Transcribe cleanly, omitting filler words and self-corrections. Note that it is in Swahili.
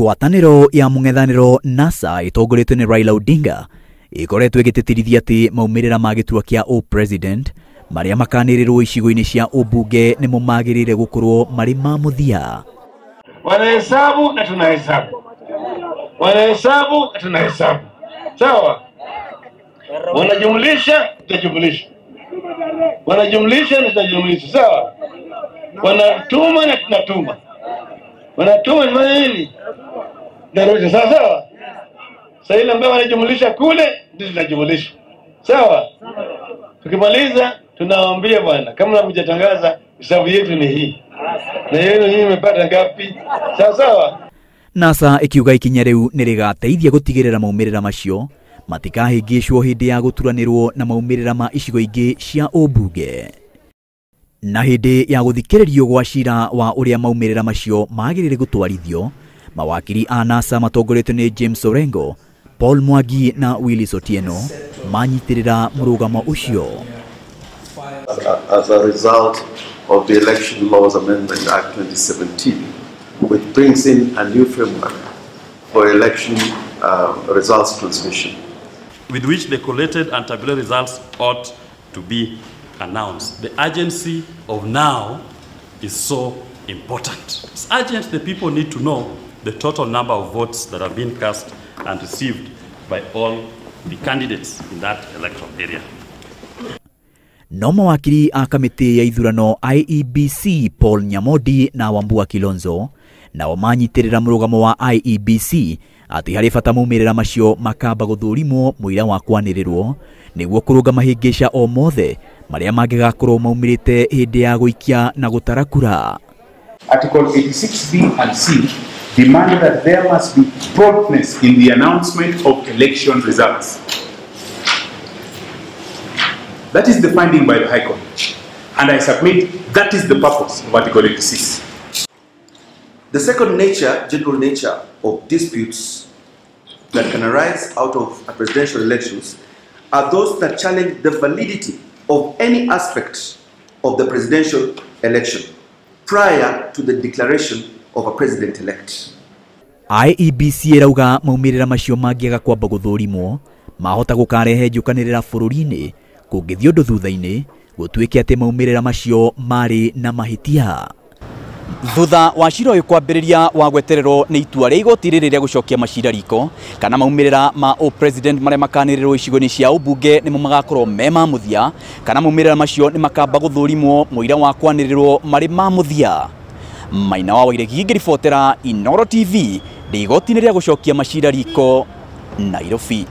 Ngwataniro ya mungetheniro NASA itongoretio ni Raila Odinga ikoretwo igititirithia ati maumirira ma giturwa kia upresident maria makaanirirwo icigoini cia umbunge nimo magiriire gukorwo mari ma muthia. Wanahesabu na tunahesabu, wanahesabu na tunahesabu, sawa. Wanajumlisha tutajumlisha, wanajumlisha na tutajumlisha, sawa. Wanatuma na tunatuma, wanatuma ni nini? Darudi, sawa sawa. Sasa ile ambayo wanajumlisha kule ndio tunajumlisha, sawa. Tukimaliza tunawaambia bwana, kama mnakujatangaza hesabu yetu ni hii na yenu hii imepata ngapi, sawa sawa. NASA ikiuga ikinya riu nirigateithia gutigirira maumirira macio matikahingicwo hindi ya guturanirwo na maumirira ma icigo ingi cia umbunge. Na hindi ya guthikiririo gwa Ciira wa uria maumirira macio magirire gutwarithio, mawakiri a NASA matongoretio ni James Orengo, Paul Mwangi na Willis Otieno manyitirira murugamo ucio. As a result of the Election Laws Amendment Act 2017, which brings in a new framework for election results transmission, with which the collated and tabulated results ought to be announced. The urgency of now is so important. It's urgent. The people need to know the total number of votes that have been cast and received by all the candidates in that electoral area. No mawakiri a kamiti ya ithurano IEBC Paul Nyamodi na Wambua Kilonzo na manyitirira murugamo wa IEBC ati hari bata maumirira macio makamba guthurimwo muira wa kwanirirwo niguo kurunga mahingisha o mothe maria mangigakorwo maumirite hindi ya guikia na gutara kura. Article 86B and C demand that there must be promptness in the announcement of election results. That is the finding by the High Court, and I submit that is the purpose of Article 86. the second nature, general nature of disputes that can arise out of a presidential elections are those that challenge the validity of any aspect of the presidential election prior to the declaration of a president-elect. IEBC irauga maumirira macio mangiaga kwamba guthurimwo mahota gukarehe njukanirira bururi-ini kungithio ndu thutha-ini gutwike ati maumirira macio mari na mahitia. Thutha wa Ciira uyu kwambiriria wa gwetererwo ni itua ria igoti-ini ria gucokia macira riko kana maumirira ma upresident maria makaanirirwo icigo-ini cia umbunge nimo magakorwo me ma muthia kana maumirira macio ni makamba guthurimwo muira wa kwanirirwo mari ma muthia. Maina wa Wairegi ngiribotera Inoro TV igoti-ini ria gucokia macira riko Nairobi.